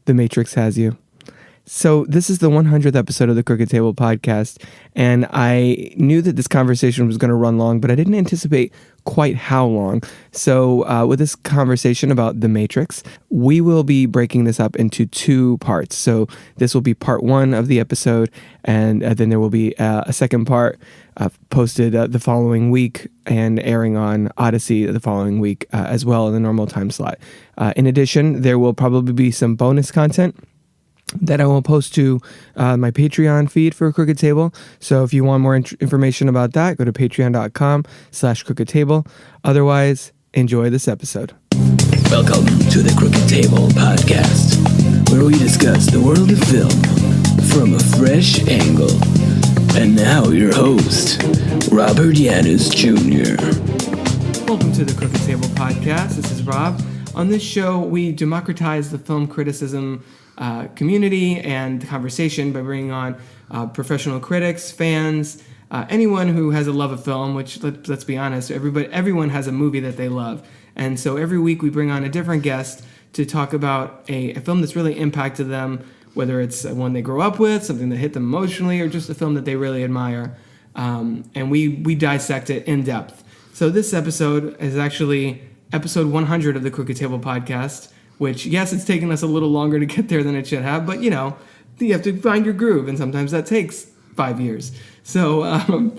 The Matrix has you. So this is the 100th episode of the Crooked Table podcast, and I knew that this conversation was going to run long, but I didn't anticipate quite how long. So with this conversation about The Matrix, we will be breaking this up into two parts. So this will be part one of the episode, and then there will be a second part posted the following week and airing on Odyssey the following week as well in the normal time slot. In addition, there will probably be some bonus content that I will post to my Patreon feed for Crooked Table. So if you want more information about that, go to patreon.com/Crooked Table. Otherwise, enjoy this episode. Welcome to the Crooked Table podcast, where we discuss the world of film from a fresh angle. And now your host, Robert Yaniz Jr. Welcome to the Crooked Table podcast. This is Rob. On this show, we democratize the film criticism community and conversation by bringing on professional critics, fans, anyone who has a love of film, which let's be honest, everyone has a movie that they love. And so every week we bring on a different guest to talk about a film that's really impacted them, whether it's one they grew up with, something that hit them emotionally, or just a film that they really admire. And we dissect it in depth. So this episode is actually episode 100 of the Crooked Table podcast, which, yes, it's taken us a little longer to get there than it should have, but, you have to find your groove, and sometimes that takes 5 years. So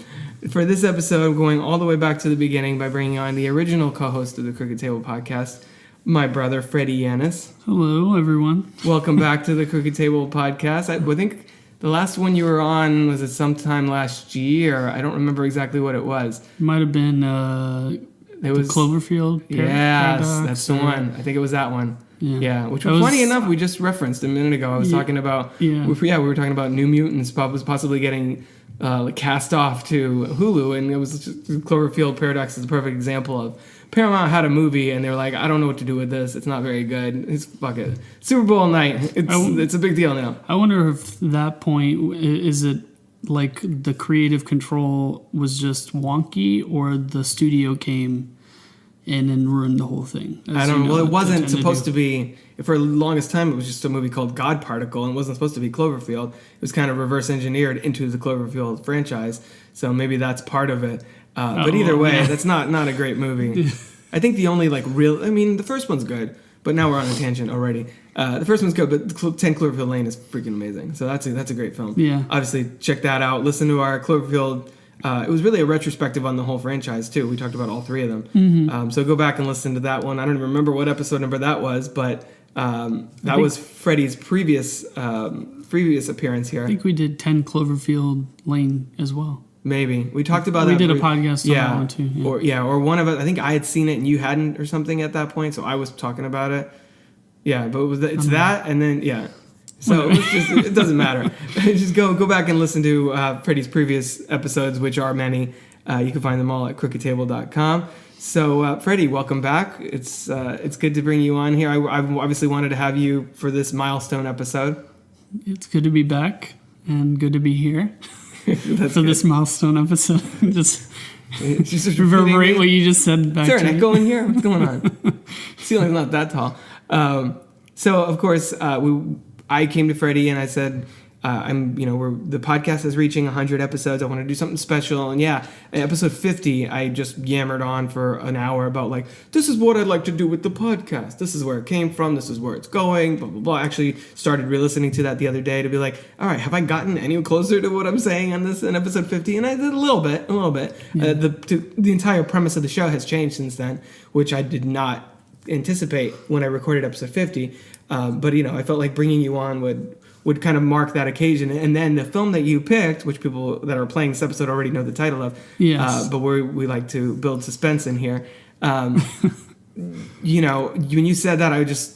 for this episode, I'm going all the way back to the beginning by bringing on the original co-host of the Crooked Table podcast, my brother, Freddy Yaniz. Hello, everyone. Welcome back to the Crooked Table podcast. I think the last one you were on was sometime last year. I don't remember exactly what it was. It might have been it was Cloverfield. Yes, that's the one. I think it was that one. Yeah, which was funny enough, we just referenced a minute ago. I was talking about, we were talking about New Mutants possibly getting cast off to Hulu, and it was just, Cloverfield Paradox is a perfect example of Paramount had a movie, and they were like, I don't know what to do with this. It's not very good. Fuck it. Super Bowl night. It's a big deal now. I wonder if that point, is it like the creative control was just wonky, or the studio came in and ruined the whole thing? I don't know. Well, it wasn't supposed to be. For the longest time, it was just a movie called God Particle, and it wasn't supposed to be Cloverfield. It was kind of reverse engineered into the Cloverfield franchise, so maybe that's part of it. But either way, that's not a great movie. I think the only the first one's good, but now we're on a tangent already. The first one's good, but 10 Cloverfield Lane is freaking amazing. So that's a great film. Yeah. Obviously, check that out. Listen to our Cloverfield. It was really a retrospective on the whole franchise, too. We talked about all three of them. Mm-hmm. So go back and listen to that one. I don't even remember what episode number that was, but that was Freddy's previous appearance here. I think we did 10 Cloverfield Lane as well. Maybe. We talked about that. We did a podcast on that one, too. Yeah. Or one of us. I think I had seen it and you hadn't or something at that point, so I was talking about it. Yeah, but it's that, and then, yeah. So it doesn't matter. Just go back and listen to Freddie's previous episodes, which are many. You can find them all at crookedtable.com. So, Freddie, welcome back. It's good to bring you on here. I obviously wanted to have you for this milestone episode. It's good to be back and good to be here for this milestone episode. just reverberate what you just said back to me. Is there an echo in here? What's going on? The ceiling's not that tall. So, of course, I came to Freddie and I said, the podcast is reaching 100 episodes. I want to do something special. And episode 50, I just yammered on for an hour about this is what I'd like to do with the podcast. This is where it came from. This is where it's going, blah, blah, blah. I actually started re-listening to that the other day to be like, all right, have I gotten any closer to what I'm saying on this in episode 50? And I did a little bit. Yeah. The entire premise of the show has changed since then, which I did not anticipate when I recorded episode 50. But I felt like bringing you on would kind of mark that occasion. And then the film that you picked, which people that are playing this episode already know the title of, yes. But we like to build suspense in here. When you said that, it's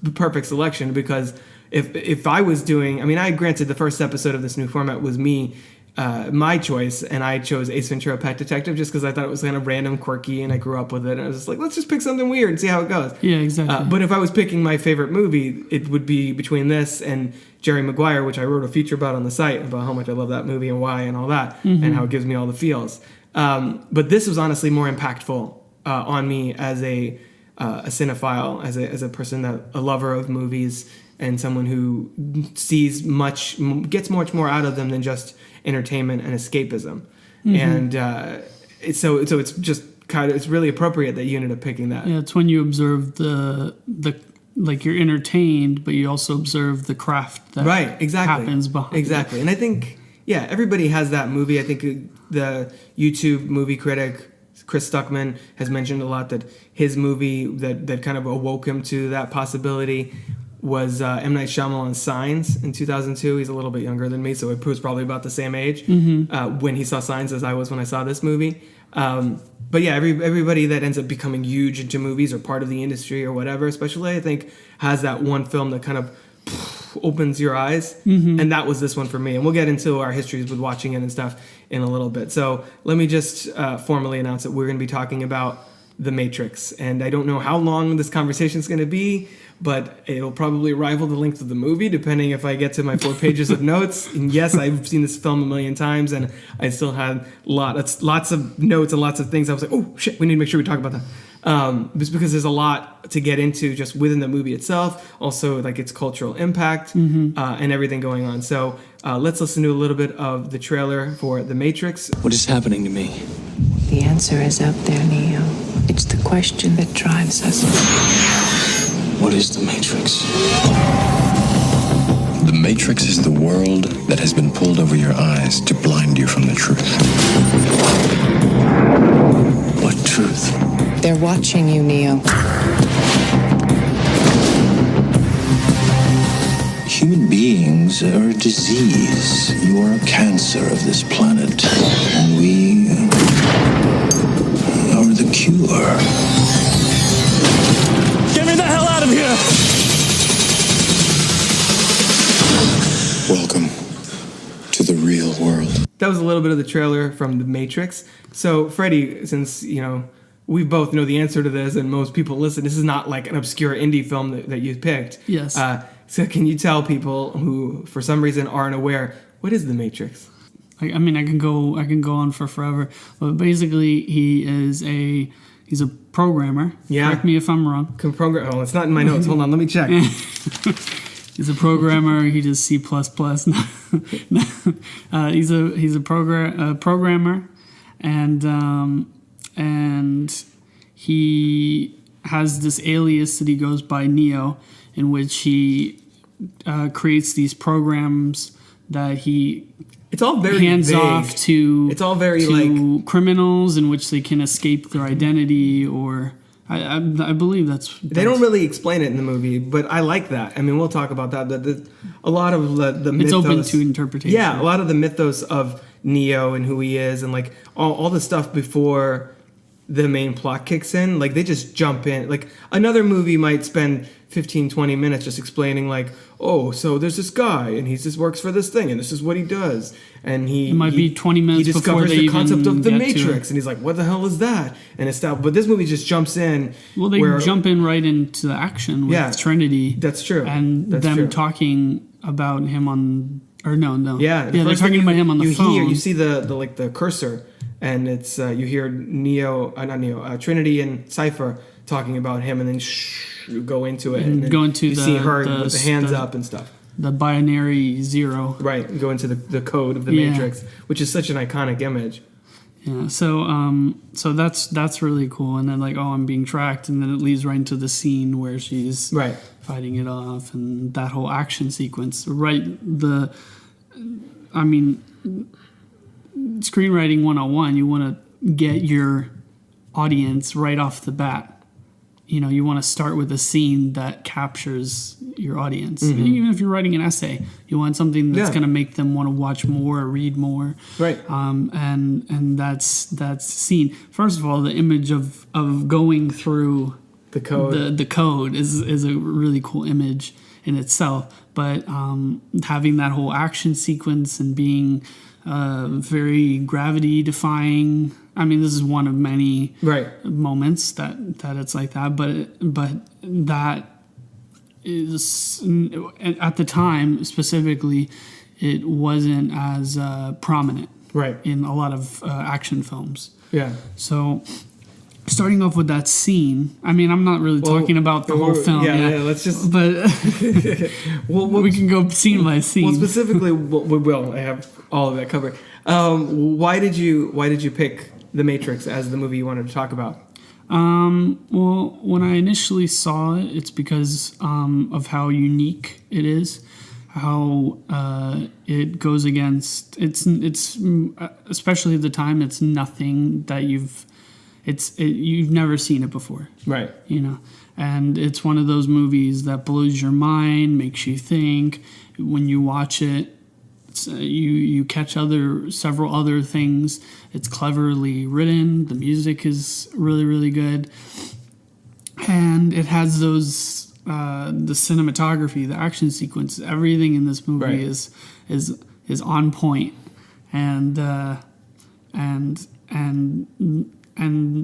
the perfect selection, because if I was doing, granted the first episode of this new format was me, my choice, and I chose Ace Ventura: Pet Detective just because I thought it was kind of random, quirky, and I grew up with it. And I was just like, let's just pick something weird and see how it goes. Yeah, exactly. But if I was picking my favorite movie, it would be between this and Jerry Maguire, which I wrote a feature about on the site about how much I love that movie and why and all that, and how it gives me all the feels. But this was honestly more impactful on me as a a cinephile, as a person a lover of movies, and someone who gets much more out of them than just entertainment and escapism. And so it's just it's really appropriate that you ended up picking that. Yeah, it's when you observe the like you're entertained, but you also observe the craft that happens behind it. And I think everybody has that movie. I think the YouTube movie critic Chris Stuckman has mentioned a lot that his movie that kind of awoke him to that possibility was M. Night Shyamalan's Signs in 2002. He's a little bit younger than me, so it was probably about the same age when he saw Signs as I was when I saw this movie. But yeah, everybody that ends up becoming huge into movies or part of the industry or whatever, especially, I think, has that one film that kind of opens your eyes. And that was this one for me. And we'll get into our histories with watching it and stuff in a little bit. So let me just formally announce that we're going to be talking about The Matrix. And I don't know how long this conversation is going to be, but it'll probably rival the length of the movie, depending if I get to my 4 pages of notes. And yes, I've seen this film a million times, and I still had lots of notes and lots of things. I was like, oh, shit, we need to make sure we talk about that. Just because there's a lot to get into just within the movie itself, also like its cultural impact and everything going on. So let's listen to a little bit of the trailer for The Matrix. What is happening to me? The answer is up there, Neo. It's the question that drives us. What is the Matrix? The Matrix is the world that has been pulled over your eyes to blind you from the truth. What truth? They're watching you, Neo. Human beings are a disease. You are a cancer of this planet. And we are the cure. Get me the hell out of here! Welcome to the real world. That was a little bit of the trailer from The Matrix. So, Freddie, since, we both know the answer to this and most people listen, this is not like an obscure indie film that you picked. Yes. So can you tell people who, for some reason, aren't aware, what is The Matrix? I can go on for forever, but basically he's a programmer. Yeah. Correct me if I'm wrong. Oh, it's not in my notes. Hold on, let me check. He's a programmer. He does C++. He's a programmer, and he has this alias that he goes by Neo, in which he creates these programs that he it's all very hands vague. off to it's all very to criminals in which they can escape their identity, or I believe that's they don't really explain it in the movie, but I like that. I mean, we'll talk about that. A lot of the mythos, it's open to interpretation. Yeah, a lot of the mythos of Neo and who he is, and like all the stuff before the main plot kicks in, like they just jump in. Like another movie might spend 15-20 minutes just explaining like, oh, so there's this guy and he just works for this thing and this is what he does, and it might be 20 minutes he before discovers they the concept even of the get Matrix, and he's like, what the hell is that? And it's stuff. But this movie just jumps in. Well, they jump in right into the action with Trinity. That's true. And that's them true. talking about him on, or no. Yeah, they're talking about him on the phone. You see the cursor, and it's you hear Trinity and Cypher talking about him, and then you go into it, and then go into you see her with the hands up and stuff. The binary 0. Right, and go into the code of the Matrix, which is such an iconic image. Yeah, so that's really cool. And then like, oh, I'm being tracked, and then it leads right into the scene where she's fighting it off, and that whole action sequence. Screenwriting 101, you want to get your audience right off the bat. You want to start with a scene that captures your audience. Mm-hmm. Even if you're writing an essay, you want something that's going to make them want to watch more, read more. Right. And that's scene. First of all, the image of going through the code. The code is a really cool image in itself. But having that whole action sequence and being very gravity defying. I mean, this is one of many moments that it's like that, but that is, at the time specifically, it wasn't as prominent in a lot of action films. Yeah. So starting off with that scene. I mean, I'm not really talking about the whole film. Yeah, let's just. But we can go scene by scene. Well, specifically, we will. I have all of that covered. Why did you pick The Matrix as the movie you wanted to talk about? Well, when I initially saw it, it's because of how unique it is, how it goes against it's especially at the time, it's nothing that you've never seen it before, right? You know, and it's one of those movies that blows your mind, makes you think. When you watch it, you catch several other things. It's cleverly written. The music is really, really good, and it has those the cinematography, the action sequence, everything in this movie is on point, and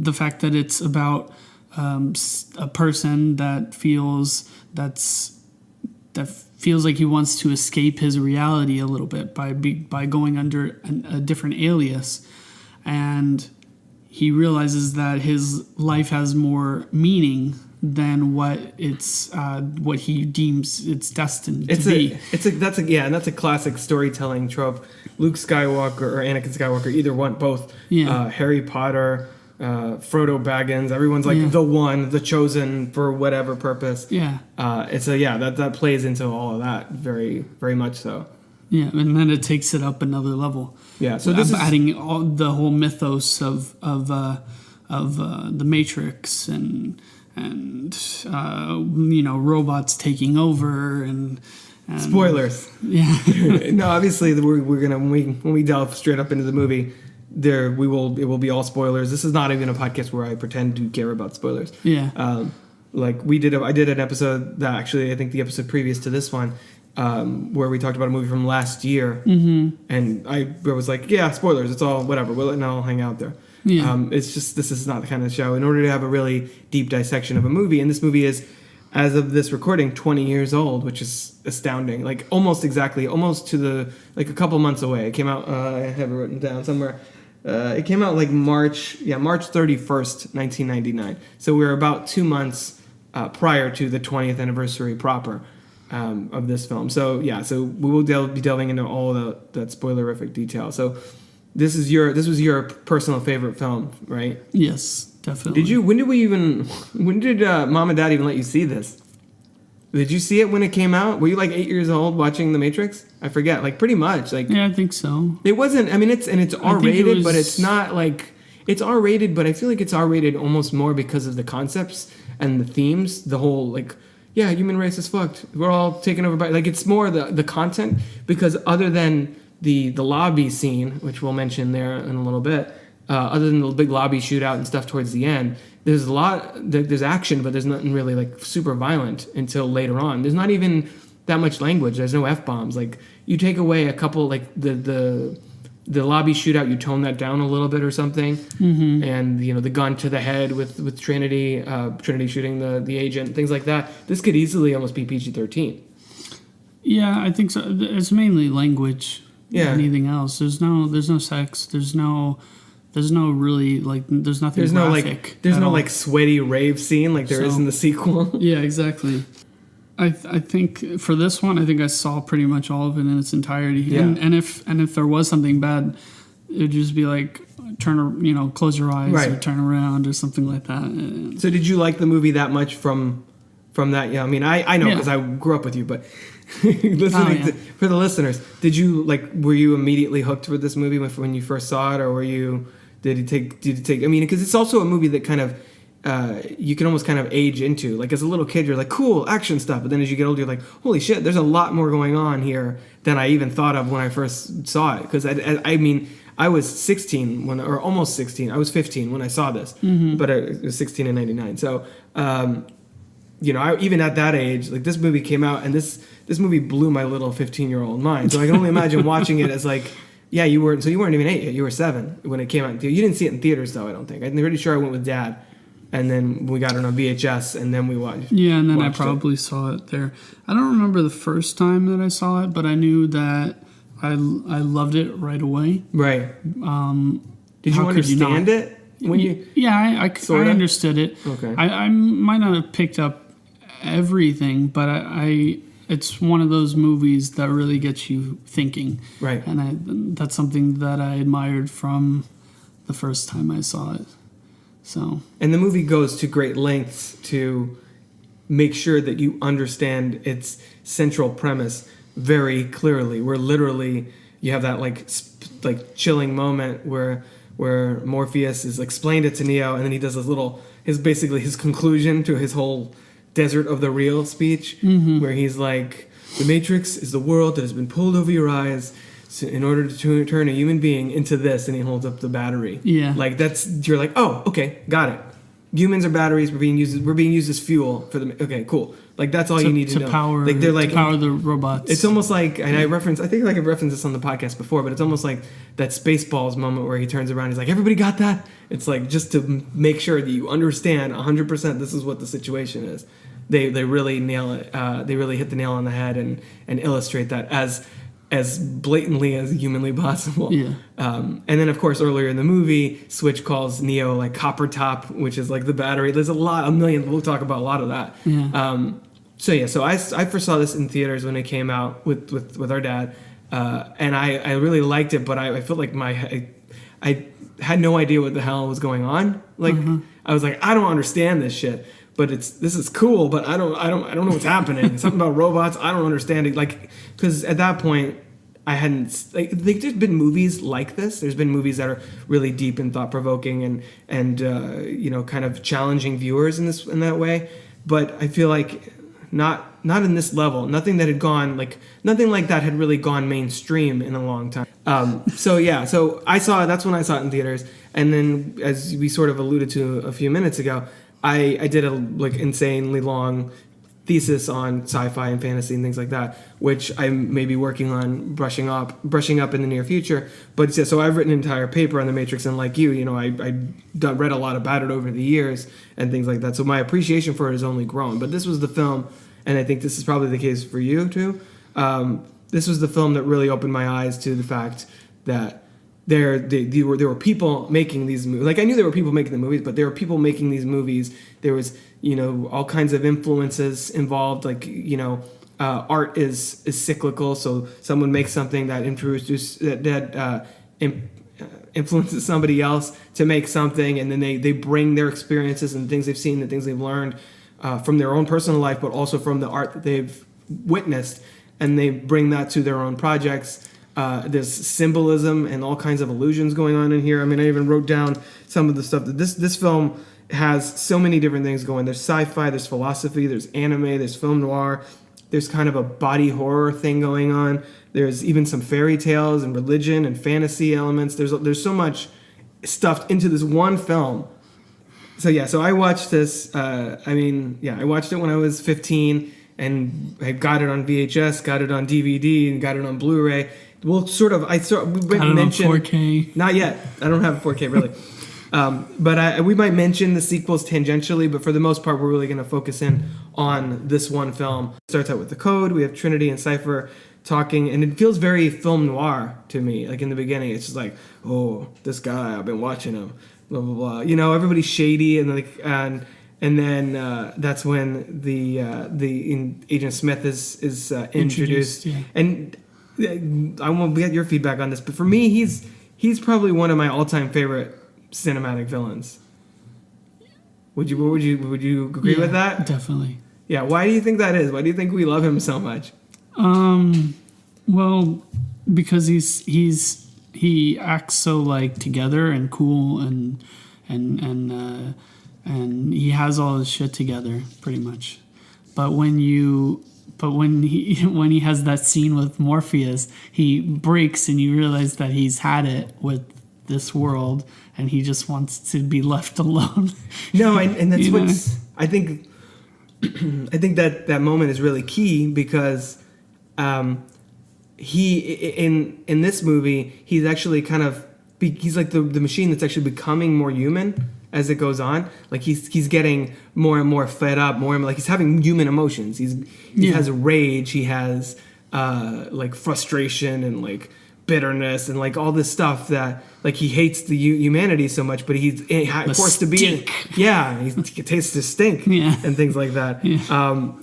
the fact that it's about a person that feels like he wants to escape his reality a little bit by going under a different alias, and he realizes that his life has more meaning than what he deems it's destined to be. That's a classic storytelling trope. Luke Skywalker or Anakin Skywalker, either one, both. Yeah. Harry Potter, Frodo Baggins, everyone's like the one, the chosen for whatever purpose. Yeah. That plays into all of that very, very much so. Yeah, and then it takes it up another level. Yeah, so this is adding the whole mythos of the Matrix and robots taking over and spoilers. Yeah. No, obviously we're gonna when we delve straight up into the movie, it will be all spoilers. This is not even a podcast where I pretend to care about spoilers. Yeah. Like I did an episode that actually I think the episode previous to this one, where we talked about a movie from last year, and I was like, yeah, spoilers. It's all whatever. We'll let it all hang out there. Yeah. It's just this is not the kind of show. In order to have a really deep dissection of a movie, and this movie is, as of this recording, 20 years old, which is astounding. Like almost to the a couple months away. It came out. I have it written down somewhere. It came out like March 31st, 1999. So we're about 2 months prior to the 20th anniversary proper of this film. So we will be delving into all that spoilerific detail. So this was your personal favorite film, right? Yes, definitely. When did Mom and Dad even let you see this? Did you see it when it came out? Were you like 8 years old watching The Matrix? I forget. Like pretty much. Like yeah, I think so. It wasn't. I mean, it's R-rated, but it's not like it's R-rated. But I feel like it's R-rated almost more because of the concepts and the themes. The whole like, yeah, human race is fucked. We're all taken over by like it's more the content, because other than the lobby scene, which we'll mention there in a little bit, other than the big lobby shootout and stuff towards the end, there's there's action, but there's nothing really like super violent until later on. There's not even that much language. There's no F-bombs. Like you take away a couple, like the lobby shootout, you tone that down a little bit or something, and the gun to the head with Trinity shooting the agent, things like that. This could easily almost be PG-13. Yeah, I think so. It's mainly language. Yeah. Anything else? There's no sex. There's no really like. There's nothing. There's no like sweaty rave scene like there is in the sequel. Yeah, exactly. I think for this one, I think I saw pretty much all of it in its entirety. Yeah. And if there was something bad, it'd just be like close your eyes or turn around or something like that. So did you like the movie that much from that? Yeah, I mean I know because I grew up with you, but. For the listeners, were you immediately hooked with this movie when you first saw it, or did it take I mean, because it's also a movie that kind of you can almost kind of age into. Like as a little kid you're like cool action stuff, but then as you get older you're like holy shit, there's a lot more going on here than I even thought of when I first saw it, because I mean I was 16 or almost 16. I was 15 when I saw this, but I was 16 in 99. So even at that age, like this movie came out, and this movie blew my little 15-year-old mind. So I can only imagine watching it as like, yeah, you weren't even 8 yet, you were 7 when it came out. You didn't see it in theaters though, I don't think. I'm pretty sure I went with Dad, and then we got it on VHS, and then we watched. Yeah, and then I probably saw it there. I don't remember the first time that I saw it, but I knew that I loved it right away. Right. Did you understand it? when you? Yeah, I understood it. Okay. I might not have picked up everything, but it's one of those movies that really gets you thinking. Right. And that's something that I admired from the first time I saw it. So. And the movie goes to great lengths to make sure that you understand its central premise very clearly. Where literally you have that like chilling moment where Morpheus has explained it to Neo, and then he does his conclusion to his whole Desert of the Real speech, where he's like, the Matrix is the world that has been pulled over your eyes in order to turn a human being into this, and he holds up the battery. Yeah. Like you're like, oh, okay, got it. Humans are batteries. We're being used as fuel for the. Okay, cool. Like that's all you need to know. Power, like they're like to power the robots. It's almost like, and I think like I've referenced this on the podcast before, but it's almost like that Spaceballs moment where he turns around, he's like, everybody got that? It's like just to make sure that you understand 100% this is what the situation is. They really nail it. They really hit the nail on the head and illustrate that as blatantly as humanly possible. Yeah. And then, of course, earlier in the movie, Switch calls Neo like Copper Top, which is like the battery. There's a million. We'll talk about a lot of that. Yeah. So I first saw this in theaters when it came out with our dad, and I really liked it, but I felt like I had no idea what the hell was going on. Like I was like, I don't understand this shit. But this is cool, but I don't know what's happening. Something about robots, I don't understand it. Like, because at that point, I hadn't there's been movies like this. There's been movies that are really deep and thought provoking and kind of challenging viewers in that way. But I feel like not in this level. Nothing like that had really gone mainstream in a long time. So that's when I saw it in theaters. And then, as we sort of alluded to a few minutes ago, I did a insanely long thesis on sci-fi and fantasy and things like that, which I may be working on brushing up in the near future. But so I've written an entire paper on The Matrix, and like I read a lot about it over the years and things like that. So my appreciation for it has only grown. But this was the film, and I think this is probably the case for you too. This was the film that really opened my eyes to the fact that there were people making these movies. Like I knew there were people making the movies, but there were people making these movies. There was all kinds of influences involved. Like art is cyclical. So someone makes something that influences somebody else to make something, and then they bring their experiences and things they've seen and things they've learned from their own personal life, but also from the art that they've witnessed, and they bring that to their own projects. There's symbolism and all kinds of illusions going on in here. I mean, I even wrote down some of the stuff that this film has so many different things going. There's sci-fi, there's philosophy, there's anime, there's film noir, there's kind of a body horror thing going on. There's even some fairy tales and religion and fantasy elements. There's so much stuffed into this one film. So I watched this. I watched it when I was 15, and I got it on VHS, got it on DVD, and got it on Blu-ray. Well, we might mention 4K. Not yet. I don't have 4K really, but we might mention the sequels tangentially. But for the most part, we're really going to focus in on this one film. It starts out with the code. We have Trinity and Cypher talking, and it feels very film noir to me. Like in the beginning, it's just like, oh, this guy, I've been watching him, blah blah blah. Everybody's shady, and then that's when the Agent Smith is introduced. Yeah. And I won't get your feedback on this, but for me, he's probably one of my all-time favorite cinematic villains. Would you agree with that? Definitely. Yeah. Why do you think that is? Why do you think we love him so much? Well, because he acts so like together and cool and he has all his shit together pretty much. But when he has that scene with Morpheus, he breaks and you realize that he's had it with this world and he just wants to be left alone. No, and that's what's I think that moment is really key because he in this movie he's actually he's like the machine that's actually becoming more human as it goes on. Like he's getting more and more fed up, more and more, like he's having human emotions. He has rage, he has like frustration and like bitterness and like all this stuff that like he hates the humanity so much, but he's forced to be he tastes the stink and things like that.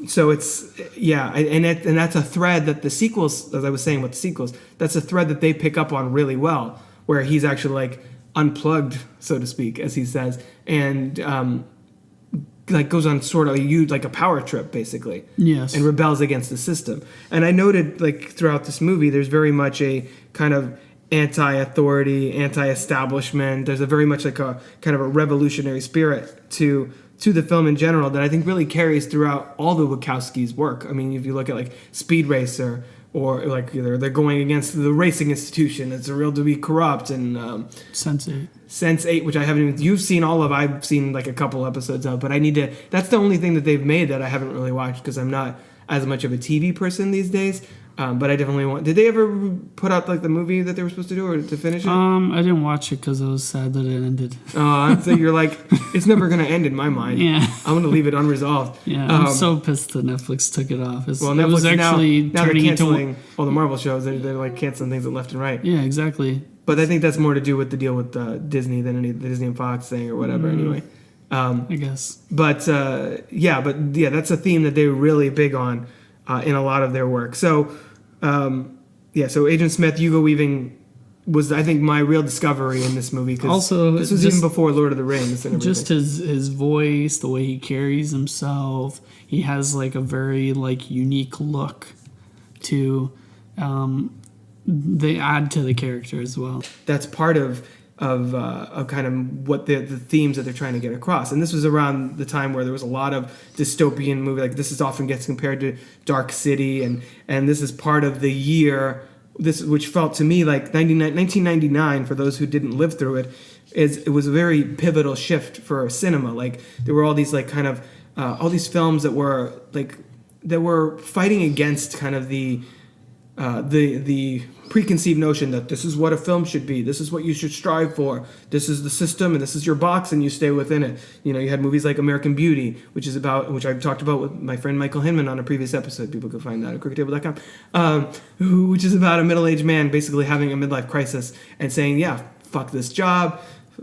So it's and that's a thread that the sequels, as I was saying with the sequels, that's a thread that they pick up on really well, where he's actually like unplugged, so to speak, as he says, and like goes on sort of like a power trip basically, and rebels against the system. And I noted like throughout this movie there's very much a kind of anti-authority, anti-establishment. There's a very much like a kind of a revolutionary spirit to the film in general that I think really carries throughout all the Wachowskis' work. I mean, if you look at like Speed Racer, or like they're going against the racing institution, it's real to be corrupt, and Sense8, which I haven't even, you've seen all of, I've seen like a couple episodes of, but I need to, that's the only thing that they've made that I haven't really watched because I'm not as much of a TV person these days. But I definitely want, did they ever put out like the movie that they were supposed to do or to finish it? I didn't watch it because I was sad that it ended. So you're like, it's never going to end in my mind. Yeah. I'm going to leave it unresolved. Yeah, I'm so pissed that Netflix took it off. Well, Netflix was actually now they're canceling all the Marvel shows. They're like canceling things left and right. Yeah, exactly. But I think that's more to do with the deal with Disney than the Disney and Fox thing or whatever anyway. I guess. But that's a theme that they were really big on in a lot of their work. So, so Agent Smith, Hugo Weaving was, I think, my real discovery in this movie. Cause also, this was even before Lord of the Rings and everything. Just his voice, the way he carries himself, he has like a very like unique look to. They add to the character as well. That's part of kind of what the themes that they're trying to get across. And this was around the time where there was a lot of dystopian movie. Like this often gets compared to Dark City, and this is part of the year, which felt to me like 1999, for those who didn't live through it, it was a very pivotal shift for cinema. Like there were all these like kind of all these films that were fighting against kind of the preconceived notion that this is what a film should be, this is what you should strive for, this is the system, and this is your box, and you stay within it. You know, you had movies like American Beauty, which I've talked about with my friend Michael Hinman on a previous episode. People can find that at crookedtable.com, which is about a middle-aged man basically having a midlife crisis and saying, yeah, fuck this job,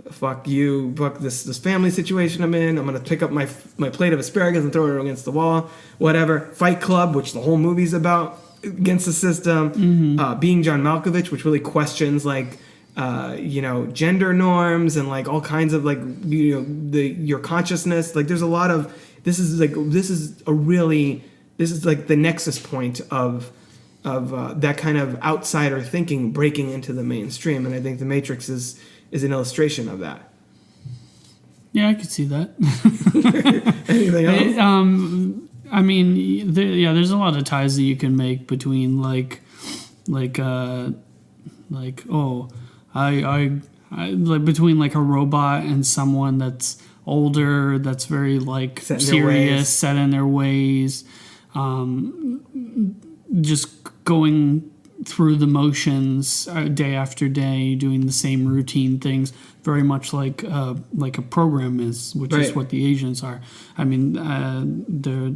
fuck you, fuck this family situation I'm in, I'm going to pick up my plate of asparagus and throw it against the wall, whatever. Fight Club, which the whole movie's about, against the system. Being John Malkovich, which really questions like gender norms and like all kinds of like your consciousness. Like there's a lot of this is like the nexus point of that kind of outsider thinking breaking into the mainstream, and I think The Matrix is an illustration of that. Yeah, I could see that. Anything else? I mean, there's a lot of ties that you can make between between like a robot and someone that's older, that's very like serious, set in their ways, just going through the motions day after day, doing the same routine things, very much like a program is, which is what the agents are. I mean, they're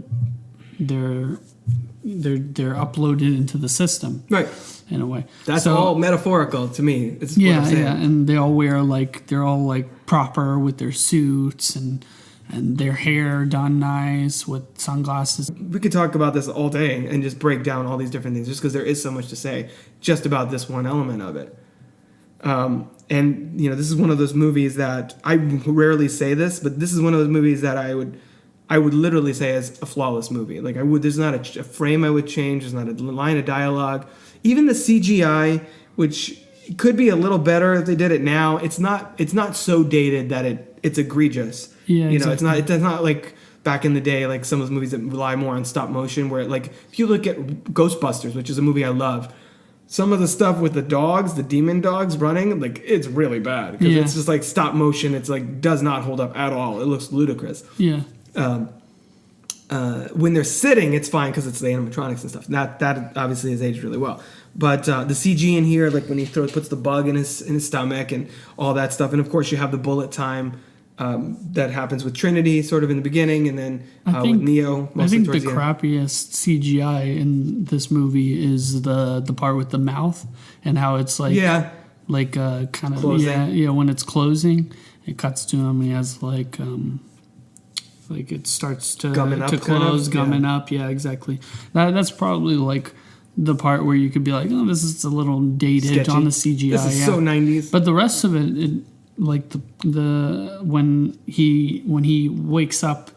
uploaded into the system, right? In a way, that's all metaphorical to me. It's what I'm saying. And they all wear they're all like proper with their suits and their hair done nice with sunglasses. We could talk about this all day and just break down all these different things, just because there is so much to say just about this one element of it. And this is one of those movies that I rarely say this, but this is one of those movies that I would literally say is a flawless movie. Like there's not a frame I would change. There's not a line of dialogue. Even the CGI, which could be a little better if they did it now. It's not so dated that it's egregious. Yeah, exactly. It's not like back in the day, like some of those movies that rely more on stop motion, where like if you look at Ghostbusters, which is a movie I love, some of the stuff with the dogs, the demon dogs running, like it's really bad because it's just like stop motion. It's like does not hold up at all. It looks ludicrous. Yeah. When they're sitting, it's fine because it's the animatronics and stuff. That obviously has aged really well. But the CG in here, like when he puts the bug in his stomach and all that stuff, and of course you have the bullet time that happens with Trinity sort of in the beginning, and then with Neo. I think the towards end. crappiest CGI in this movie is the part with the mouth and how it's like kind of closing. when it's closing, it cuts to him. He has like it starts to Gumming up, close, kind of? gumming up. Yeah, exactly. That's probably like the part where you could be like, oh, this is a little dated Sketchy. on the CGI. This is so 90s. But the rest of it like the when he wakes up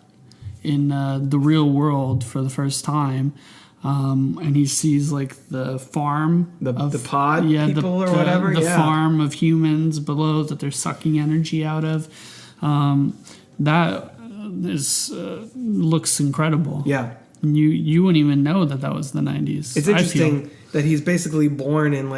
in the real world for the first time, and he sees like the farm, the pod people or whatever, the farm of humans below that they're sucking energy out of. That is looks incredible. Yeah. You wouldn't even know that was the 90s. It's interesting that he's basically born in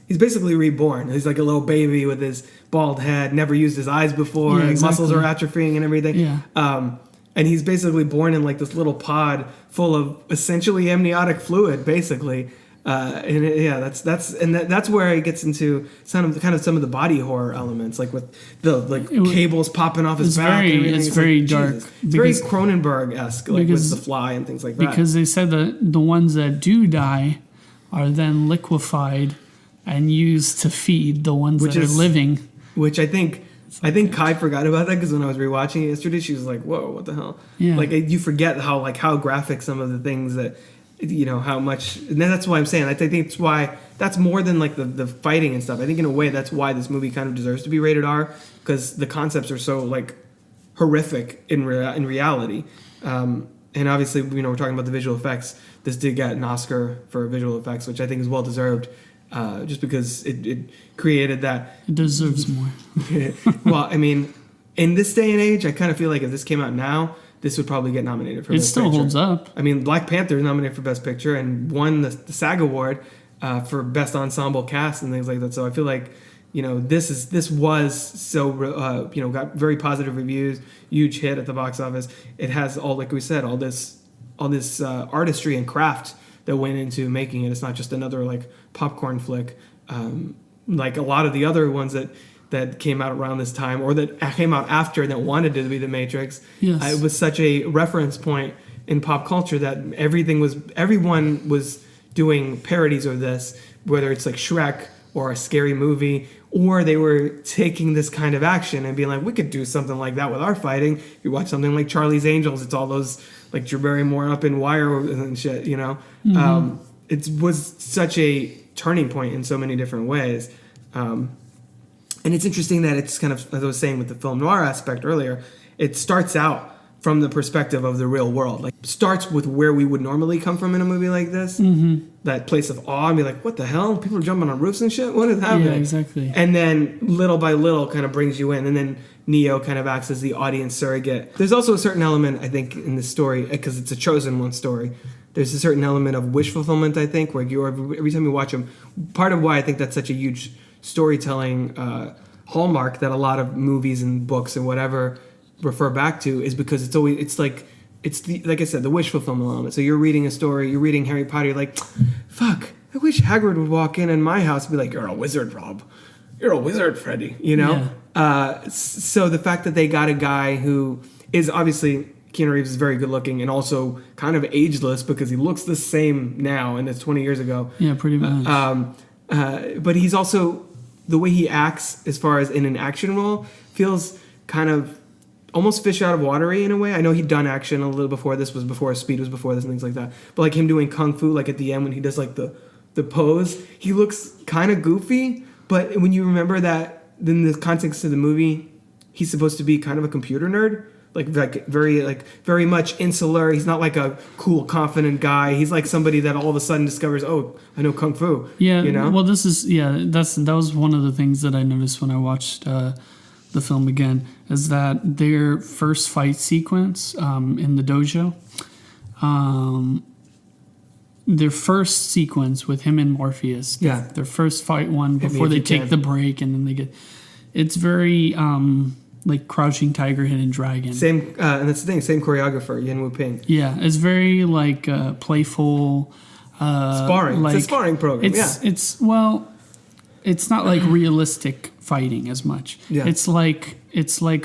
he's basically reborn. He's like a little baby with his bald head, never used his eyes before, Yeah, exactly. muscles are atrophying and everything. Yeah. And he's basically born in like this little pod full of essentially amniotic fluid, basically. That's where it gets into some of the body horror elements, like with the cables popping off his back. It's very dark. Jesus. It's very Cronenberg-esque, like with the fly and things like that. Because they said that the ones that do die are then liquefied and used to feed the ones that are living. Which I think Kai forgot about that, because when I was rewatching it yesterday, she was like, "Whoa, what the hell?" Yeah. Like you forget how graphic some of the things that, how much. And that's why I'm saying I think it's why that's more than like the fighting and stuff. I think in a way that's why this movie kind of deserves to be rated R, because the concepts are so like horrific in reality. And obviously, we're talking about the visual effects. This did get an Oscar for visual effects, which I think is well deserved. Just because it created that. It deserves more. Well, I mean, in this day and age, I kind of feel like if this came out now, this would probably get nominated for Best Picture. It still holds up. I mean, Black Panther is nominated for Best Picture and won the SAG Award for Best Ensemble Cast and things like that. So I feel like, this was so, got very positive reviews, huge hit at the box office. It has all this artistry and craft that went into making it. It's not just another like popcorn flick, like a lot of the other ones that came out around this time or that came out after that wanted to be The Matrix. Yes. It was such a reference point in pop culture that everyone was doing parodies of this, whether it's like Shrek or a scary movie, or they were taking this kind of action and being like, we could do something like that with our fighting. If you watch something like Charlie's Angels, it's all those like Drew Barrymore up in wire and shit, Mm-hmm. It was such a turning point in so many different ways. And it's interesting that it's kind of, as I was saying with the film noir aspect earlier, it starts out from the perspective of the real world. Like, starts with where we would normally come from in a movie like this. Mm-hmm. That place of awe, and be like, what the hell? People are jumping on roofs and shit? What is happening? Yeah, exactly. And then, little by little, kind of brings you in. And then Neo kind of acts as the audience surrogate. There's also a certain element, I think, in this story, because it's a chosen one story, there's a certain element of wish fulfillment, I think, where every time you watch them, part of why I think that's such a huge storytelling hallmark that a lot of movies and books and whatever refer back to is because like I said, the wish fulfillment element. So you're reading a story, you're reading Harry Potter, you're like, fuck, I wish Hagrid would walk in my house and be like, you're a wizard, Rob. You're a wizard, Freddy. Yeah. So the fact that they got a guy who is obviously, Keanu Reeves is very good looking and also kind of ageless because he looks the same now and it's 20 years ago. Yeah, pretty much. But he's also, the way he acts as far as in an action role feels kind of almost fish out of watery in a way. I know he'd done action a little before this, was before Speed was before this and things like that. But like him doing kung fu, like at the end when he does like the pose, he looks kind of goofy. But when you remember that in the context of the movie, he's supposed to be kind of a computer nerd. Like very much insular. He's not like a cool, confident guy. He's like somebody that all of a sudden discovers, oh, I know kung fu. Yeah. You know? Well, that was one of the things that I noticed when I watched the film again, is that their first fight sequence in the dojo, their first sequence with him and Morpheus, their first fight one before they take the break and then they get, it's very like Crouching Tiger, Hidden Dragon. Same, and that's the thing. Same choreographer, Yen Wu Ping. Yeah, it's very like playful. Sparring. It's a sparring program. It's not like realistic fighting as much. Yeah. It's like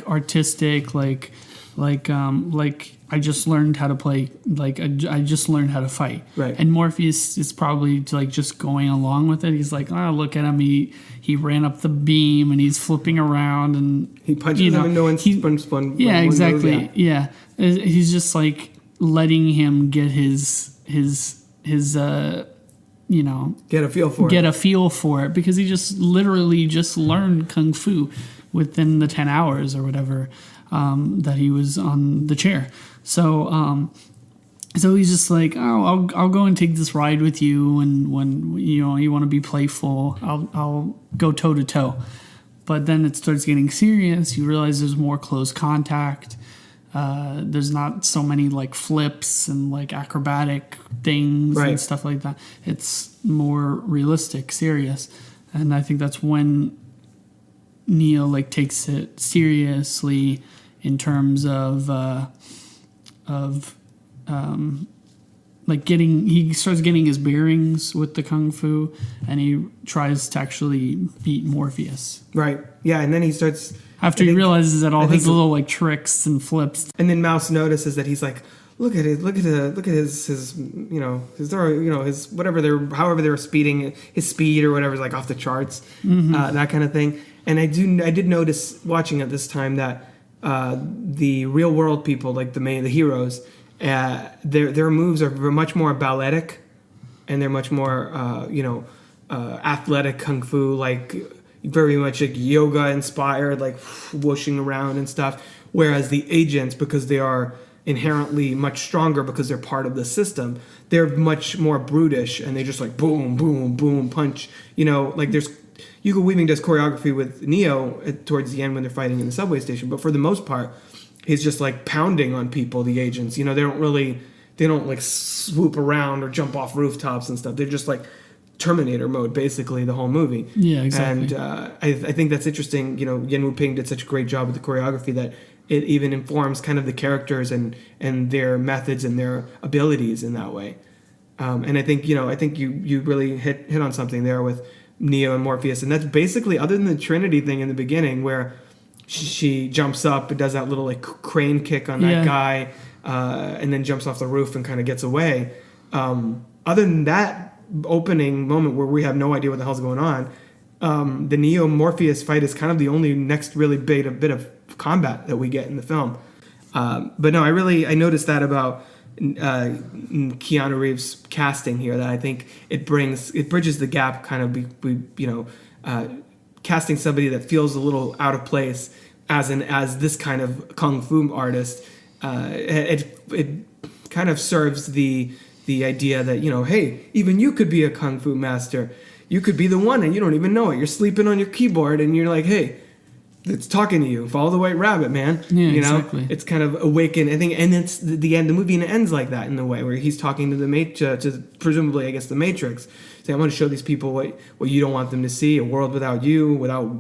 artistic, like I just learned how to play, like I just learned how to fight. Right. And Morpheus is probably like just going along with it. He's like, oh, look at him. He ran up the beam and he's flipping around and He punches him and no one's spun. Yeah, exactly. Yeah. He's just like letting him get his Get a feel for it. Get a feel for it, because he just literally just learned kung fu within the 10 hours or whatever that he was on the chair. So he's just like, oh, I'll go and take this ride with you, and when you want to be playful, I'll go toe to toe. But then it starts getting serious. You realize there's more close contact. There's not so many like flips and like acrobatic things and stuff like that. It's more realistic, serious, and I think that's when Neo like takes it seriously in terms of like he starts getting his bearings with the kung fu, and he tries to actually beat Morpheus. Right. Yeah, and then he starts. After he realizes that all his little like tricks and flips. And then Mouse notices that he's like, look at his however they were speeding, his speed or whatever is like off the charts, that kind of thing. And I did notice watching it this time that the real world people, like the heroes, their moves are much more balletic, and they're much more athletic kung fu, like very much like yoga inspired, like whooshing around and stuff. Whereas the agents, because they are inherently much stronger because they're part of the system, they're much more brutish, and they just like boom, boom, boom, punch. Like there's Hugo Weaving does choreography with Neo towards the end when they're fighting in the subway station, but for the most part, he's just like pounding on people. The agents, they don't like swoop around or jump off rooftops and stuff. They're just like Terminator mode, basically, the whole movie. Yeah, exactly. And I think that's interesting. Yen Wu-ping did such a great job with the choreography that it even informs kind of the characters and their methods and their abilities in that way. And I think you really hit on something there with Neo and Morpheus, and that's basically, other than the Trinity thing in the beginning where she jumps up and does that little like crane kick on that guy, and then jumps off the roof and kind of gets away. Other than that opening moment where we have no idea what the hell's going on, the Neo Morpheus fight is kind of the only next really bit of combat that we get in the film. But no, I noticed that about Keanu Reeves' casting here, that I think it bridges the gap kind of casting somebody that feels a little out of place as this kind of kung fu artist. It kind of serves the idea that, hey, even you could be a kung fu master. You could be the one and you don't even know it. You're sleeping on your keyboard and you're like, hey, it's talking to you. Follow the white rabbit, man. Yeah, exactly. It's kind of awaken, I think, and it's the end. The movie ends like that in the way where he's talking to to presumably, I guess, the Matrix, saying, "I want to show these people what you don't want them to see: a world without you, without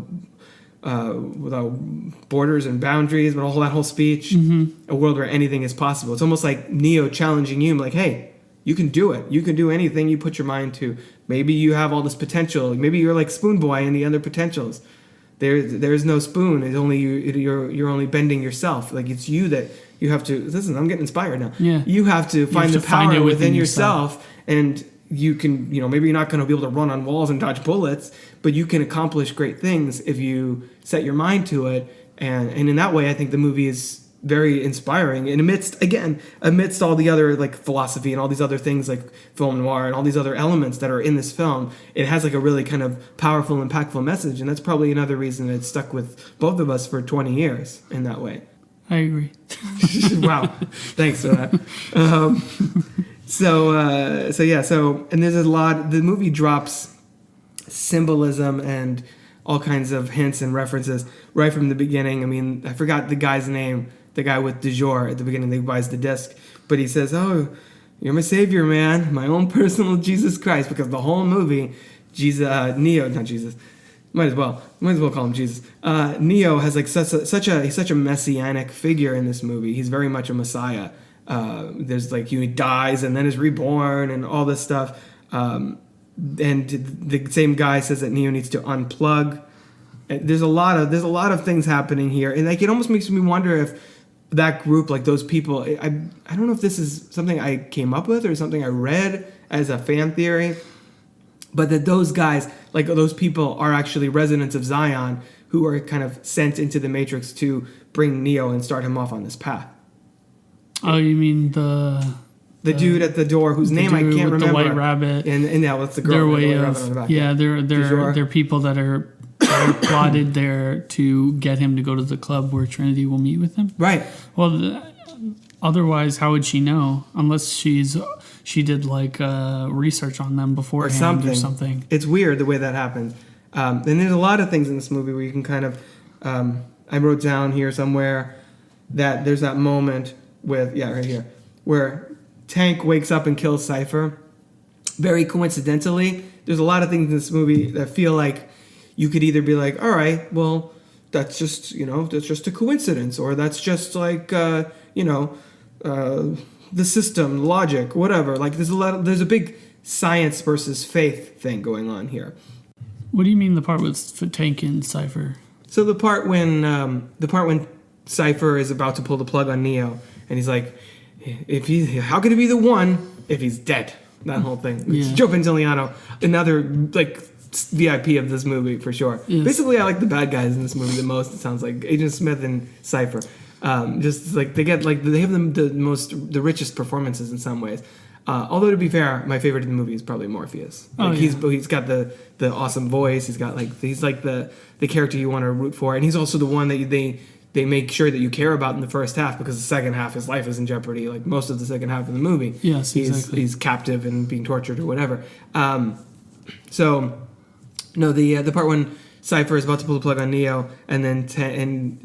borders and boundaries, but that whole speech, a world where anything is possible." It's almost like Neo challenging you, like, "Hey, you can do it. You can do anything you put your mind to. Maybe you have all this potential. Maybe you're like Spoon Boy and the other potentials. There's no spoon. It's only you're only bending yourself. Like it's you that you have to listen. I'm getting inspired now. Yeah. You have to find the power within yourself, and you can, maybe you're not going to be able to run on walls and dodge bullets, but you can accomplish great things if you set your mind to it. And in that way, I think the movie is very inspiring, and amidst all the other like philosophy and all these other things like film noir and all these other elements that are in this film, it has like a really kind of powerful, impactful message, and that's probably another reason it stuck with both of us for 20 years in that way. I agree. Wow, thanks for that. And there's a lot. The movie drops symbolism and all kinds of hints and references right from the beginning. I mean, I forgot the guy's name. The guy with du jour at the beginning, they buys the disc, but he says, "Oh, you're my savior, man, my own personal Jesus Christ," because the whole movie, Neo, not Jesus, might as well call him Jesus. Neo has like he's such a messianic figure in this movie. He's very much a messiah. There's like he dies and then is reborn and all this stuff. And the same guy says that Neo needs to unplug there's a lot of things happening here, and like it almost makes me wonder if that group, like those people, I don't know if this is something I came up with or something I read as a fan theory, but that those guys, like those people, are actually residents of Zion who are kind of sent into the Matrix to bring Neo and start him off on this path. Oh, you mean the dude at the door whose name I can't remember. The White Rabbit. And yeah, what's the girl? Their way the of, on the back. yeah, they're people that are plotted there to get him to go to the club where Trinity will meet with him. Right. Well, otherwise, how would she know? Unless she did like research on them beforehand or something. It's weird the way that happens. And there's a lot of things in this movie where you can kind of. I wrote down here somewhere that there's that moment with right here where Tank wakes up and kills Cypher. Very coincidentally, there's a lot of things in this movie that feel like you could either be like, all right, well, that's just a coincidence, or that's just like the system, logic, whatever. Like there's a big science versus faith thing going on here. What do you mean the part with Tank and Cypher? So the part when Cypher is about to pull the plug on Neo, and he's like, how could he be the one if he's dead? That whole thing. It's Joe Pantoliano, another like VIP of this movie for sure. Yes. Basically, I like the bad guys in this movie the most. It sounds like Agent Smith and Cypher. Just like they have the richest performances in some ways. Although to be fair, my favorite in the movie is probably Morpheus. Like he's got the awesome voice. He's like the character you want to root for, and he's also the one that they make sure that you care about in the first half, because the second half his life is in jeopardy. Like most of the second half of the movie, yes, exactly. He's captive and being tortured or whatever. The part when Cypher is about to pull the plug on Neo, and then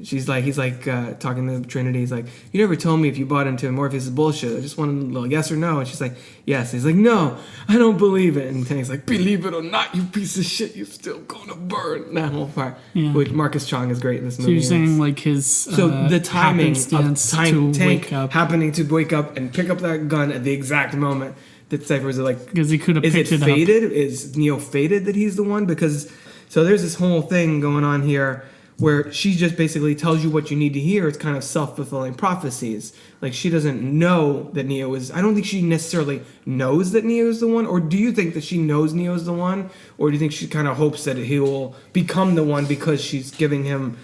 he's like talking to Trinity. He's like, "You never told me if you bought into Morpheus' bullshit. I just wanted a little yes or no." And she's like, "Yes." He's like, "No, I don't believe it." And Tank's like, "Believe it or not, you piece of shit, you're still gonna burn." That whole part, which Marcus Chong is great in this movie. So you're saying like his the timing of Tank up. happening to wake up and pick up that gun at the exact moment that Cypher's like, because he could have picked it up. Is it fated? Is Neo fated that he's the one? Because so there's this whole thing going on here where she just basically tells you what you need to hear. It's kind of self-fulfilling prophecies. Like she doesn't know that Neo is. I don't think she necessarily knows that Neo is the one. Or do you think that she knows Neo is the one? Or do you think she kind of hopes that he will become the one because she's giving him,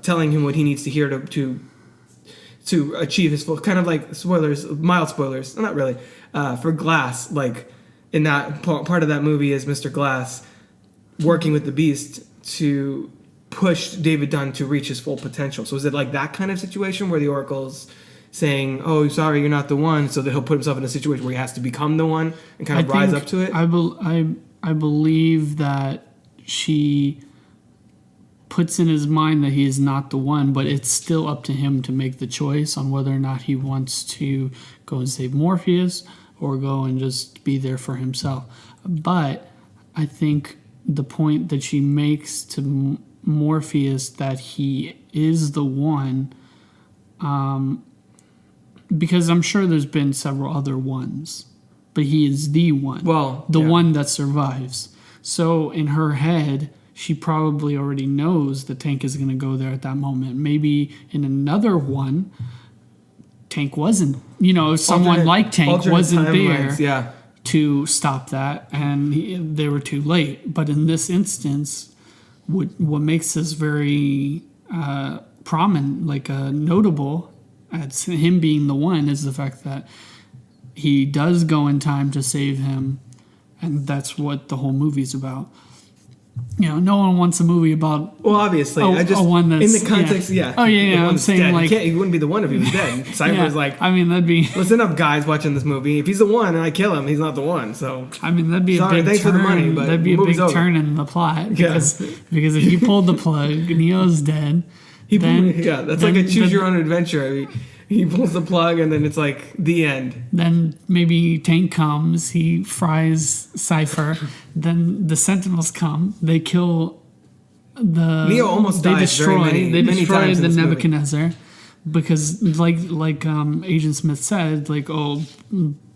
telling him what he needs to hear to achieve his full, kind of like spoilers, mild spoilers, not really, for Glass. Like in that part of that movie is Mr. Glass working with the Beast to push David Dunn to reach his full potential. So is it like that kind of situation where the Oracle's saying, "Oh, sorry, you're not the one," so that he'll put himself in a situation where he has to become the one and kind of rise up to it? I believe that she puts in his mind that he is not the one, but it's still up to him to make the choice on whether or not he wants to go and save Morpheus or go and just be there for himself. But I think the point that she makes to Morpheus that he is the one, because I'm sure there's been several other ones, but he is the one. Well, one that survives. So in her head, she probably already knows that Tank is going to go there at that moment. Maybe in another one, Tank wasn't, someone like Tank wasn't there to stop that, and they were too late. But in this instance, what makes this very prominent, like notable, as him being the one, is the fact that he does go in time to save him, and that's what the whole movie's about. No one wants a movie about. Well, obviously, a one that's in the context. Oh yeah. I'm saying dead. Like he wouldn't be the one if he was dead. Cypher's like. I mean, that'd be. Listen up, guys, watching this movie. If he's the one and I kill him, he's not the one. So. I mean, that'd be a big thanks turn. For the money, but that'd be a big turn in the plot because if he pulled the plug, Neo's dead. That's like a choose your own adventure. I mean, he pulls the plug and then it's like the end. Then maybe Tank comes, he fries Cypher. Then the Sentinels come, they kill the Neo almost dies many destroy times the Nebuchadnezzar movie. Because like Agent Smith said, like,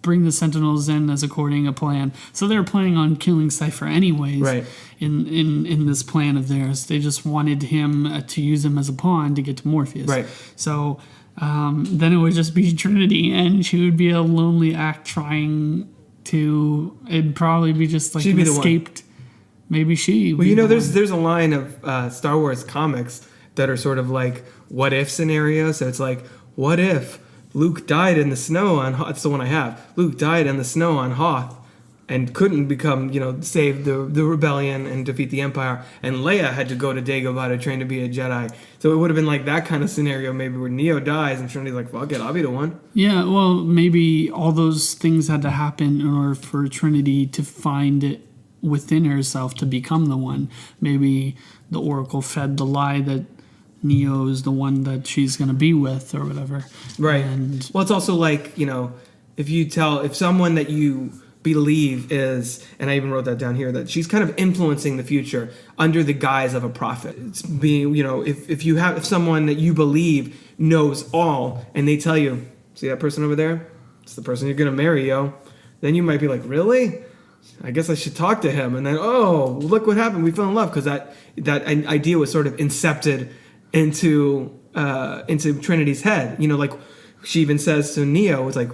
bring the Sentinels in as according a plan. So they're planning on killing Cypher anyways. Right. In this plan of theirs, they just wanted him to use him as a pawn to get to Morpheus. Right. So then it would just be Trinity, and she would be a lonely act trying to. It'd probably be just like She'd an be the one. escaped. Maybe she. Well, you know, there's a line of Star Wars comics that are sort of like what if scenarios. So it's like, what if Luke died in the snow on Hoth? That's the one I have. Luke died in the snow on Hoth and couldn't become, save the rebellion and defeat the Empire. And Leia had to go to Dagobah to train to be a Jedi. So it would have been like that kind of scenario, maybe where Neo dies and Trinity's like, fuck it, I'll be the one. Yeah, well, maybe all those things had to happen in order for Trinity to find it within herself to become the one. Maybe the Oracle fed the lie that Neo is the one that she's going to be with or whatever. Right. And Well, it's also like, if someone that you believe is, and I even wrote that down here, that she's kind of influencing the future under the guise of a prophet. It's being, if someone that you believe knows all and they tell you, see that person over there? It's the person you're going to marry, yo. Then you might be like, really? I guess I should talk to him. And then, oh, look what happened. We fell in love because that idea was sort of incepted into Trinity's head. Like she even says to Neo, it's like,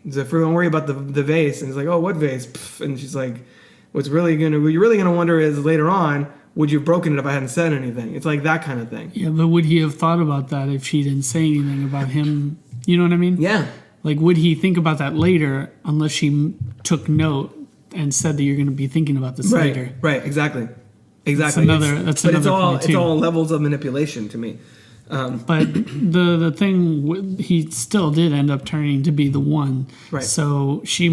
don't worry about the vase. And he's like, oh, what vase? Pff. And she's like, what you're really gonna wonder is later on, would you have broken it if I hadn't said anything? It's like that kind of thing. yeah, but would he have thought about that if she didn't say anything about him? You know what I mean? Yeah. Like, would he think about that later unless she took note and said that you're going to be thinking about this later? Right. Exactly. That's another it's point, all too. levels of manipulation to me. But the thing, he still did end up turning to be the one. Right. So she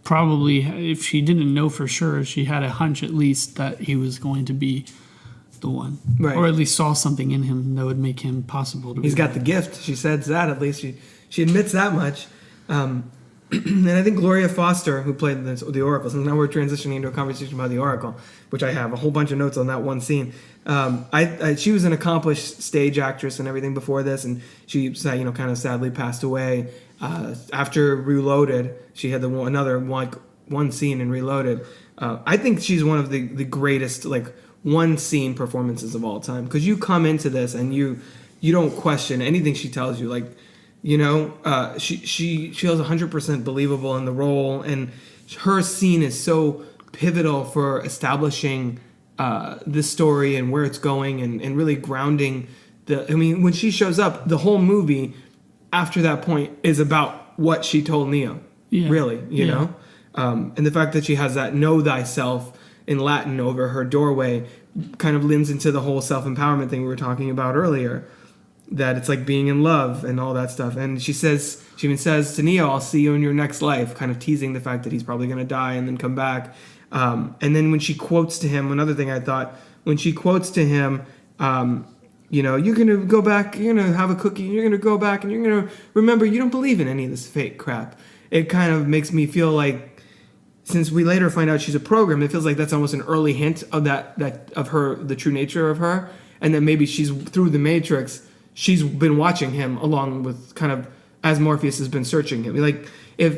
probably, if she didn't know for sure, she had a hunch at least that he was going to be the one. Right. Or at least saw something in him that would make him possible to be. He's got the gift. She says that, at least she admits that much. And I think Gloria Foster, who played the Oracle, so now we're transitioning into a conversation about the Oracle, which I have a whole bunch of notes on that one scene. She was an accomplished stage actress and everything before this, and she, kind of sadly passed away after Reloaded. She had another one scene in Reloaded. I think she's one of the greatest one scene performances of all time, because you come into this and you don't question anything she tells you. She feels 100% believable in the role, and her scene is so pivotal for establishing this story and where it's going, and really grounding when she shows up, the whole movie after that point is about what she told Neo. Yeah. Really, you know? And the fact that she has that "know thyself" in Latin over her doorway kind of lends into the whole self-empowerment thing we were talking about earlier. That it's like being in love and all that stuff. And she even says to Neo, "I'll see you in your next life," kind of teasing the fact that he's probably going to die and then come back. And then when she quotes to him, another thing I thought, when she quotes to him, you're going to go back, you're going to have a cookie, you're going to go back, and you're going to remember you don't believe in any of this fake crap. It kind of makes me feel like, since we later find out she's a program, it feels like that's almost an early hint of that of her, the true nature of her. And then maybe she's, through the Matrix, she's been watching him along with kind of as Morpheus has been searching him. Like if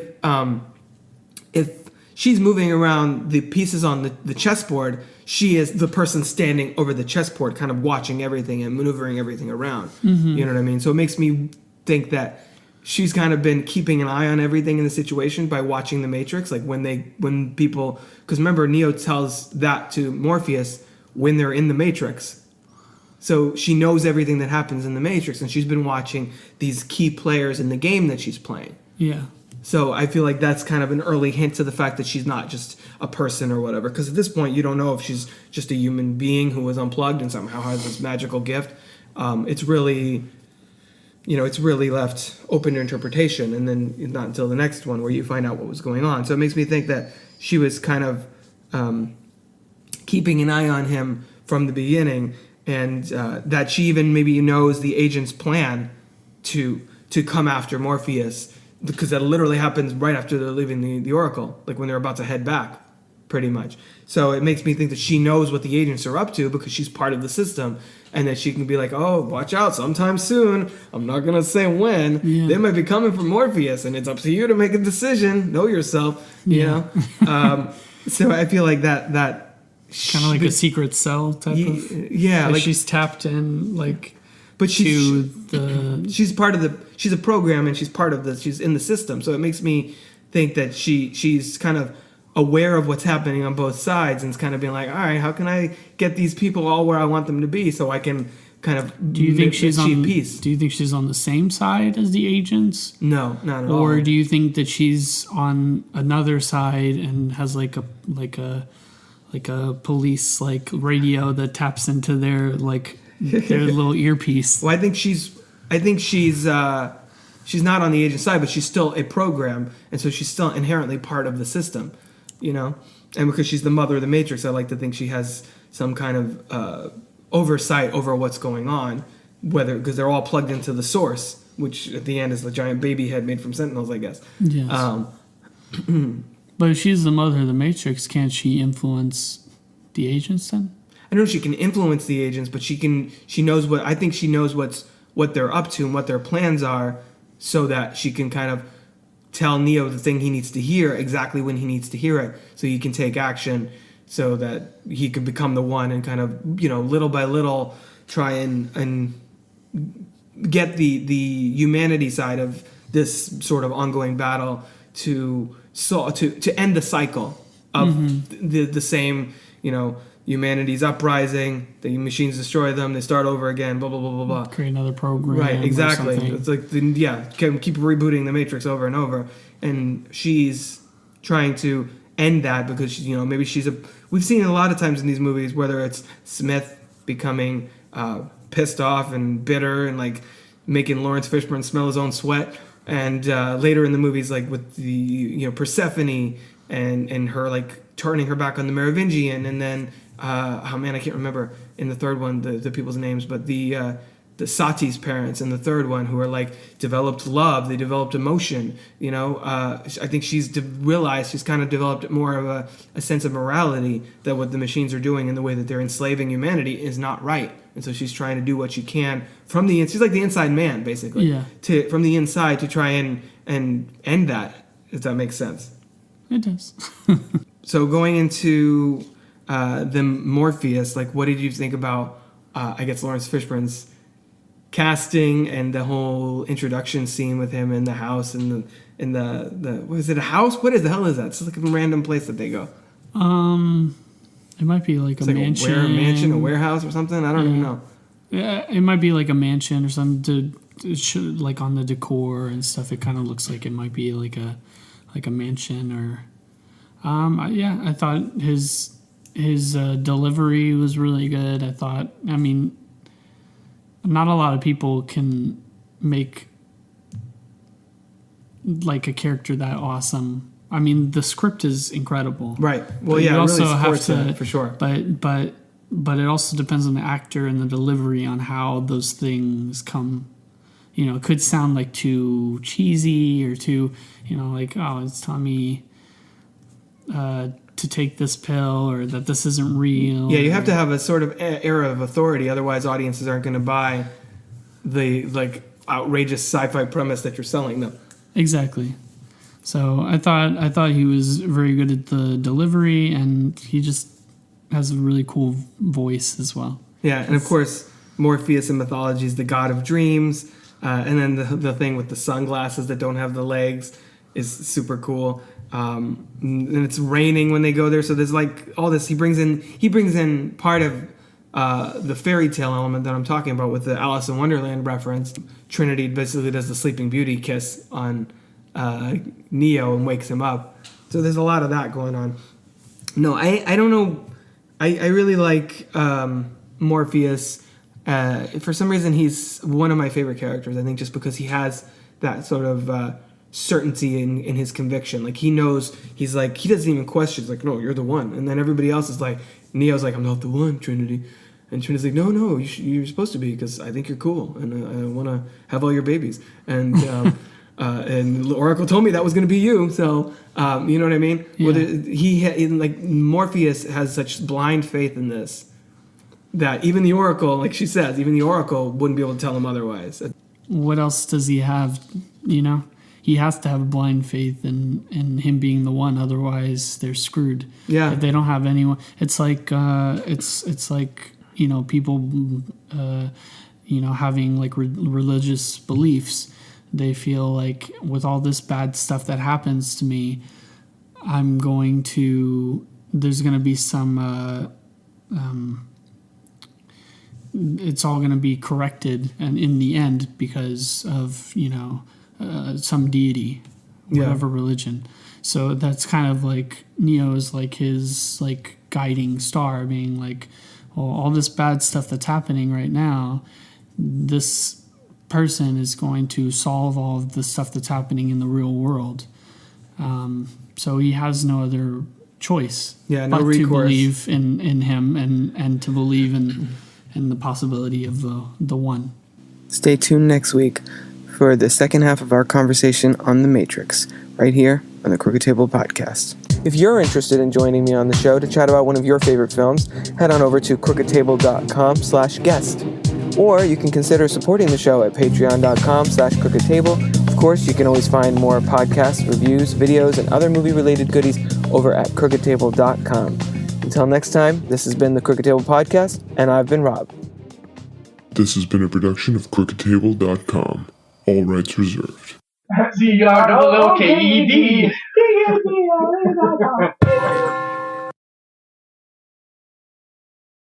she's moving around the pieces on the chessboard, she is the person standing over the chessboard, kind of watching everything and maneuvering everything around. Mm-hmm. You know what I mean? So it makes me think that she's kind of been keeping an eye on everything in the situation by watching the Matrix. Like when people, because remember, Neo tells that to Morpheus when they're in the Matrix. So she knows everything that happens in the Matrix, and she's been watching these key players in the game that she's playing. Yeah. So I feel like that's kind of an early hint to the fact that she's not just a person or whatever. Because at this point, you don't know if she's just a human being who was unplugged and somehow has this magical gift. It's really left open to interpretation, and then not until the next one where you find out what was going on. So it makes me think that she was kind of keeping an eye on him from the beginning. And that she even maybe knows the agent's plan to come after Morpheus, because that literally happens right after they're leaving the Oracle, like when they're about to head back, pretty much. So it makes me think that she knows what the agents are up to because she's part of the system. and that she can be like, oh, watch out, sometime soon. I'm not gonna say when. Yeah. They might be coming for Morpheus, and it's up to you to make a decision. Know yourself, you know. So I feel like that kind of like a secret cell type of. Yeah, like she's tapped in, like. But she's part of the. She's a program, and she's part of the. She's in the system, so it makes me think that she's kind of aware of what's happening on both sides, and it's kind of being like, all right, how can I get these people all where I want them to be, so I can kind of do you think she's on peace? Do you think she's on the same side as the agents? No, not at all. Or do you think that she's on another side and has like a police like radio that taps into their like their little earpiece? Well, I think she's not on the agent side, but she's still a program, and so she's still inherently part of the system, you know. And because she's the mother of the Matrix, I like to think she has some kind of oversight over what's going on, because they're all plugged into the source, which at the end is the giant baby head made from Sentinels, I guess. Yes. But if she's the mother of the Matrix, can't she influence the agents then? I don't know if she can influence the agents, but she knows what they're up to and what their plans are, so that she can kind of tell Neo the thing he needs to hear exactly when he needs to hear it, so he can take action, so that he could become the one and kind of, you know, little by little try and get the humanity side of this sort of ongoing battle to end the cycle of the same, you know, humanity's uprising, the machines destroy them, they start over again, blah, blah, blah, blah, blah. Create another program. Right, exactly. It's like, keep rebooting the Matrix over and over. And she's trying to end that because, you know, maybe we've seen it a lot of times in these movies, whether it's Smith becoming pissed off and bitter and, like, making Lawrence Fishburne smell his own sweat. And later in the movies, like, with the, you know, Persephone and her, like, turning her back on the Merovingian, and then I can't remember in the third one the people's names, but the Sati's parents in the third one, who are like developed love, they developed emotion, you know. I think she's kind of developed more of a sense of morality, that what the machines are doing and the way that they're enslaving humanity is not right, and so she's trying to do what she can from the she's like the inside man, basically, from the inside to try and end that, if that makes sense. It does. So going into the Morpheus, like, what did you think about, I guess, Lawrence Fishburne's casting and the whole introduction scene with him in the house and the what is it, a house? What the hell is that? It's like a random place that they go. It might be like a mansion. A warehouse or something. I don't even know. Yeah, it might be like a mansion or something. Like on the decor and stuff, it kind of looks like it might be like a mansion or. I thought his delivery was really good. I mean, not a lot of people can make like a character that awesome. I mean, the script is incredible. Right. Well, yeah, you also really have to, that, for sure. But it also depends on the actor and the delivery on how those things come. You know, it could sound like too cheesy or too, you know, like, oh, it's telling me to take this pill, or that this isn't real. Yeah, you have to have a sort of air of authority, otherwise audiences aren't going to buy the like outrageous sci-fi premise that you're selling them. Exactly. So I thought he was very good at the delivery, and he just has a really cool voice as well. Yeah, and of course Morpheus in mythology is the god of dreams, and then the thing with the sunglasses that don't have the legs is super cool. And it's raining when they go there, so there's like all this. He brings in part of the fairy tale element that I'm talking about with the Alice in Wonderland reference. Trinity basically does the Sleeping Beauty kiss on Neo and wakes him up. So there's a lot of that going on. No, I don't know. I really like Morpheus. For some reason, he's one of my favorite characters. I think just because he has that sort of certainty in his conviction. Like, he knows, he doesn't even question. He's like, no, you're the one. And then everybody else is like, Neo's like, I'm not the one, Trinity. And Trinity's like, no, you're supposed to be, because I think you're cool, and I want to have all your babies. And and Oracle told me that was going to be you. So you know what I mean? Yeah. Morpheus has such blind faith in this that even the Oracle, like she says, even the Oracle wouldn't be able to tell him otherwise. What else does he have? You know, he has to have blind faith in him being the one. Otherwise, they're screwed. Yeah. If they don't have anyone, it's like it's like, you know, people, you know, having like religious beliefs. They feel like with all this bad stuff that happens to me, there's going to be some, it's all going to be corrected and in the end because of, you know, some deity, whatever religion. So that's kind of like Neo is like his like guiding star, being like, well, all this bad stuff that's happening right now, this person is going to solve all of the stuff that's happening in the real world. So he has no other choice no but recourse. to believe in him and to believe in the possibility of the one. Stay tuned next week for the second half of our conversation on The Matrix, right here on the Crooked Table Podcast. If you're interested in joining me on the show to chat about one of your favorite films, head on over to crookedtable.com/guest. Or you can consider supporting the show at patreon.com/crookedtable. Of course, you can always find more podcasts, reviews, videos, and other movie-related goodies over at crookedtable.com. Until next time, this has been the Crooked Table Podcast, and I've been Rob. This has been a production of crookedtable.com. All rights reserved. CROOKED.